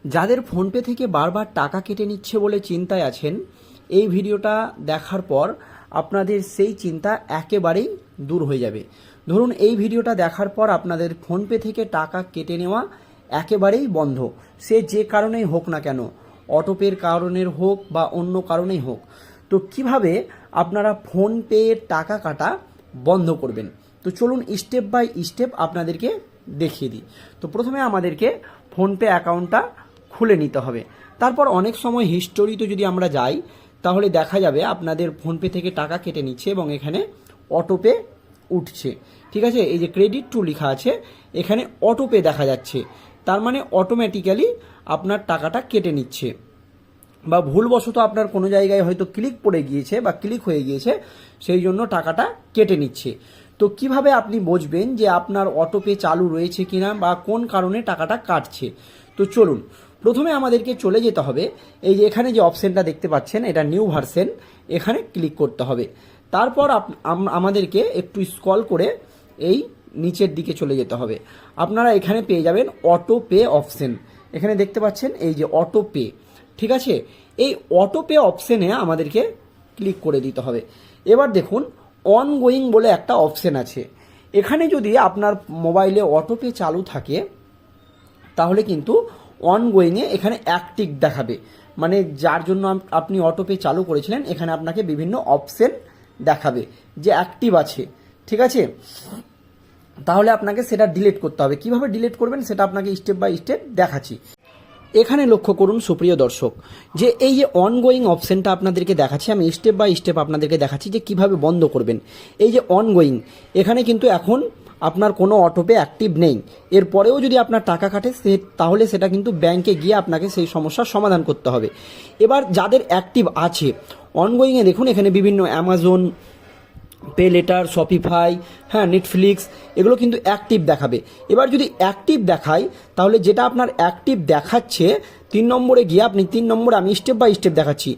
যাদের ফোনপে থেকে বারবার টাকা কেটে নিচ্ছে বলে চিন্তায় আছেন, এই ভিডিওটা দেখার পর আপনাদের সেই চিন্তা একেবারেই দূর হয়ে যাবে। ধরুন এই ভিডিওটা দেখার পর আপনাদের ফোনপে থেকে টাকা কেটে নেওয়া একেবারেই বন্ধ, সে যে কারণেই হোক না কেন, অটোপের কারণের হোক বা অন্য কারণেই হোক। তো কিভাবে আপনারা ফোনপের টাকা কাটা বন্ধ করবেন, তো চলুন স্টেপ বাই স্টেপ আপনাদেরকে দেখিয়ে দিই। তো প্রথমে আমাদেরকে ফোনপে অ্যাকাউন্টটা খুলে নিতে হবে। তারপর অনেক সময় হিস্টোরিতে যদি আমরা যাই তাহলে দেখা যাবে আপনাদের ফোনপে থেকে টাকা কেটে নিচ্ছে এবং এখানে অটোপে উঠছে। ঠিক আছে, এই যে ক্রেডিট টু লেখা আছে এখানে অটোপে দেখা যাচ্ছে, তার মানে অটোমেটিক্যালি আপনার টাকাটা কেটে নিচ্ছে। বা ভুলবশত আপনার কোনো জায়গায় হয়তো ক্লিক পড়ে গিয়েছে বা ক্লিক হয়ে গিয়েছে, সেই জন্য টাকাটা কেটে নিচ্ছে। তো কিভাবে আপনি বুঝবেন যে আপনার অটোপে চালু রয়েছে কিনা বা কোন কারণে টাকাটা কাটছে? তো চলুন প্রথমে আমাদেরকে চলে যেতে হবে, এই যে এখানে যে অপশানটা দেখতে পাচ্ছেন এটা নিউ ভার্সন, এখানে ক্লিক করতে হবে। তারপর আমাদেরকে একটু স্ক্রল করে এই নিচের দিকে চলে যেতে হবে। আপনারা এখানে পেয়ে যাবেন অটো পে অপশন, এখানে দেখতে পাচ্ছেন এই যে অটো পে। ঠিক আছে, এই অটো পে অপশানে আমাদেরকে ক্লিক করে দিতে হবে। এবার দেখুন অনগোয়িং বলে একটা অপশান আছে, এখানে যদি আপনার মোবাইলে অটো পে চালু থাকে তাহলে কিন্তু অনগোয়িংয়ে এখানে অ্যাক্টিভ দেখাবে, মানে যার জন্য আপনি অটো পে চালু করেছিলেন এখানে আপনাকে বিভিন্ন অপশান দেখাবে যে অ্যাক্টিভ আছে। ঠিক আছে, তাহলে আপনাকে সেটা ডিলিট করতে হবে। কিভাবে ডিলিট করবেন সেটা আপনাকে স্টেপ বাই স্টেপ দেখাচ্ছি। এখানে লক্ষ্য করুন সুপ্রিয় দর্শক, যে এই যে অনগোয়িং অপশানটা আপনাদেরকে দেখাচ্ছি, আমি স্টেপ বাই স্টেপ আপনাদেরকে দেখাচ্ছি যে কিভাবে বন্ধ করবেন। এই যে অনগোয়িং, এখানে কিন্তু এখন আপনার কোনো অটোপে অ্যাক্টিভ নেই, এরপরেও যদি আপনার টাকা কাটে তাহলে সেটা কিন্তু ব্যাংকে গিয়ে আপনাকে সেই সমস্যার সমাধান করতে হবে। এবার যাদের অ্যাক্টিভ আছে অনগোয়িংয়ে দেখুন এখানে বিভিন্ন অ্যামাজন পে লেটার, শপিফাই, হ্যাঁ নেটফ্লিক্স, এগুলো কিন্তু অ্যাক্টিভ দেখাবে। এবার যদি অ্যাক্টিভ দেখায় তাহলে যেটা আপনার অ্যাক্টিভ দেখাচ্ছে 3 নম্বরে গিয়ে আপনি 3 নম্বরে, আমি স্টেপ বাই স্টেপ দেখাচ্ছি।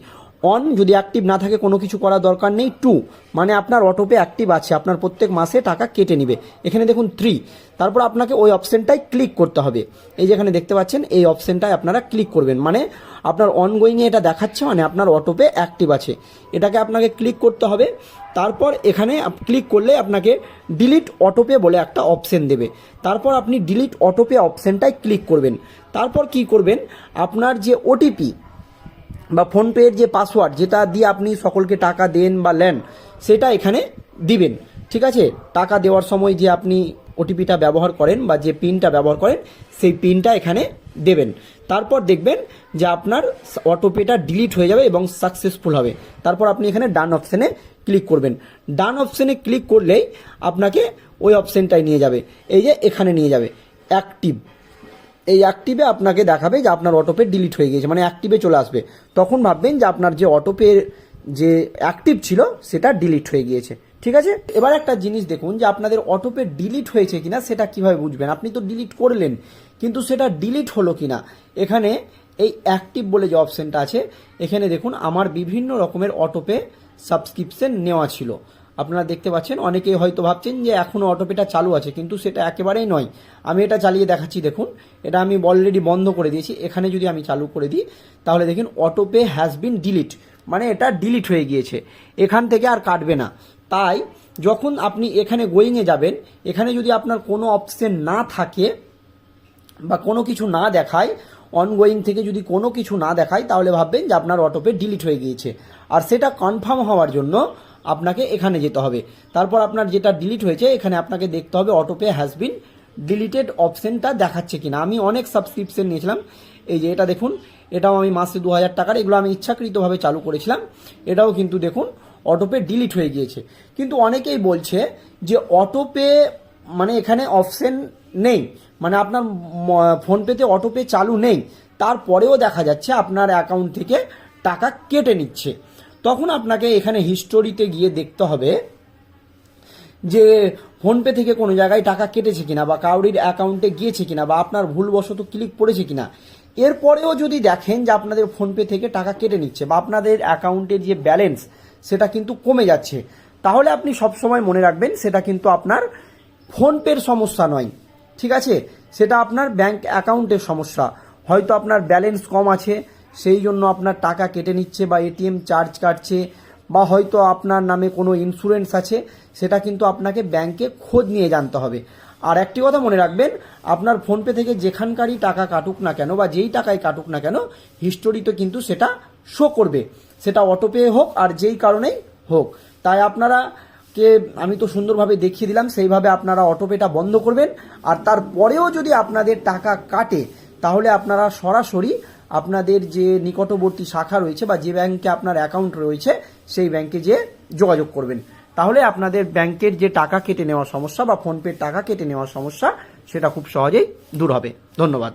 অন যদি অ্যাক্টিভ না থাকে কোনো কিছু করার দরকার নেই। 2 মানে আপনার অটোপে অ্যাক্টিভ আছে, আপনার প্রত্যেক মাসে টাকা কেটে নেবে। এখানে দেখুন 3, তারপর আপনাকে ওই অপশানটায় ক্লিক করতে হবে। এই যেখানে দেখতে পাচ্ছেন এই অপশানটায় আপনারা ক্লিক করবেন, মানে আপনার অনগোয়িংয়ে এটা দেখাচ্ছে, মানে আপনার অটোপে অ্যাক্টিভ আছে, এটাকে আপনাকে ক্লিক করতে হবে। তারপর এখানে ক্লিক করলে আপনাকে ডিলিট অটোপে বলে একটা অপশান দেবে, তারপর আপনি ডিলিট অটোপে অপশানটায় ক্লিক করবেন। তারপর কি করবেন, আপনার যে ওটিপি বা ফোনপের যে পাসওয়ার্ড যেটা দিয়ে আপনি সকলকে টাকা দেন বা নেন সেটা এখানে দিবেন। ঠিক আছে, টাকা দেওয়ার সময় যে আপনি ওটিপিটা ব্যবহার করেন বা যে পিনটা ব্যবহার করেন সেই পিনটা এখানে দেবেন। তারপর দেখবেন যে আপনার অটোপেটা ডিলিট হয়ে যাবে এবং সাকসেসফুল হবে। তারপর আপনি এখানে ডান অপশানে ক্লিক করবেন। ডান অপশানে ক্লিক করলেই আপনাকে ওই অপশানটায় নিয়ে যাবে, এই যে এখানে নিয়ে যাবে অ্যাক্টিভ। এই অ্যাক্টিভে আপনাকে দেখাবে যে আপনার অটোপে ডিলিট হয়ে গিয়েছে, মানে অ্যাক্টিভে চলে আসবে। তখন ভাববেন যে আপনার যে অটোপে যে অ্যাক্টিভ ছিল সেটা ডিলিট হয়ে গিয়েছে। ঠিক আছে, এবার একটা জিনিস দেখুন যে আপনাদের অটোপে ডিলিট হয়েছে কিনা সেটা কিভাবে বুঝবেন। আপনি তো ডিলিট করলেন কিন্তু সেটা ডিলিট হলো কিনা, এখানে এই অ্যাক্টিভ বলে যে অপশানটা আছে এখানে দেখুন আমার বিভিন্ন রকমের অটোপে সাবস্ক্রিপশন নেওয়া ছিল। আপনারা দেখতে পাচ্ছেন, অনেকেই হয়তো ভাবছেন যে এখনও অটোপেটা চালু আছে, কিন্তু সেটা একেবারেই নয়। আমি এটা চালিয়ে দেখাচ্ছি, দেখুন এটা আমি অলরেডি বন্ধ করে দিয়েছি। এখানে যদি আমি চালু করে দিই তাহলে দেখুন অটোপে হ্যাজ বিন ডিলিট, মানে এটা ডিলিট হয়ে গিয়েছে, এখান থেকে আর কাটবে না। তাই যখন আপনি এখানে গোয়িংয়ে যাবেন, এখানে যদি আপনার কোনো অপশন না থাকে বা কোনো কিছু না দেখায়, অনগোয়িং থেকে যদি কোনো কিছু না দেখায় তাহলে ভাববেন যে আপনার অটোপে ডিলিট হয়ে গিয়েছে। আর সেটা কনফার্ম হওয়ার জন্য আপনাকে এখানে যেতে হবে। তারপর আপনার যেটা ডিলিট হয়েছে এখানে আপনাকে দেখতে হবে অটোপে হ্যাজ বিন ডিলিটেড অপশানটা দেখাচ্ছে কিনা। আমি অনেক সাবস্ক্রিপশন নিয়েছিলাম, এই যে এটা দেখুন, এটাও আমি মাসে 2000 টাকার, এগুলো আমি ইচ্ছাকৃতভাবে চালু করেছিলাম। এটাও কিন্তু দেখুন অটোপে ডিলিট হয়ে গিয়েছে। কিন্তু অনেকেই বলছে যে অটোপে মানে এখানে অপশান নেই, মানে আপনার ফোনপেতে অটোপে চালু নেই, তারপরেও দেখা যাচ্ছে আপনার অ্যাকাউন্ট থেকে টাকা কেটে নিচ্ছে। তখন আপনাকে এখানে হিস্টোরিতে গিয়ে দেখতে হবে যে ফোনপে থেকে কোনো জায়গায় টাকা কেটেছে কিনা বা কাউরির অ্যাকাউন্টে গিয়েছে কিনা বা আপনার ভুলবশত ক্লিক পড়েছে কিনা। এরপরেও যদি দেখেন যে আপনাদের ফোনপে থেকে টাকা কেটে নিচ্ছে বা আপনাদের অ্যাকাউন্টের যে ব্যালেন্স সেটা কিন্তু কমে যাচ্ছে, তাহলে আপনি সবসময় মনে রাখবেন সেটা কিন্তু আপনার ফোনপের সমস্যা নয়। ঠিক আছে, সেটা আপনার ব্যাংক অ্যাকাউন্টের সমস্যা। হয়তো আপনার ব্যালেন্স কম আছে, সেই জন্য আপনার টাকা কেটে নিচ্ছে বা এটিএম চার্জ কাটছে, বা হয়তো আপনার নামে কোনো ইন্স্যুরেন্স আছে, সেটা কিন্তু আপনাকে ব্যাংকে খোঁজ নিয়ে জানতে হবে। আর একটি কথা মনে রাখবেন, আপনার ফোনপে থেকে যেখানকারই টাকা কাটুক না কেন বা যেই টাকায় কাটুক না কেন, হিস্টোরিতে কিন্তু সেটা শো করবে, সেটা অটোপে হোক আর যেই কারণেই হোক। তাই আপনারা আমি তো সুন্দরভাবে দেখিয়ে দিলাম, সেইভাবে আপনারা অটোপেটা বন্ধ করবেন। আর তারপরেও যদি আপনাদের টাকা কাটে, তাহলে আপনারা সরাসরি আপনাদের যে নিকটবর্তী শাখা রয়েছে বা যে ব্যাংকে আপনার অ্যাকাউন্ট রয়েছে, সেই ব্যাংকে যেয়ে যোগাযোগ করবেন। তাহলে আপনাদের ব্যাংকের যে টাকা কেটে নেওয়ার সমস্যা বা ফোনপের টাকা কেটে নেওয়ার সমস্যা, সেটা খুব সহজেই দূর হবে। ধন্যবাদ।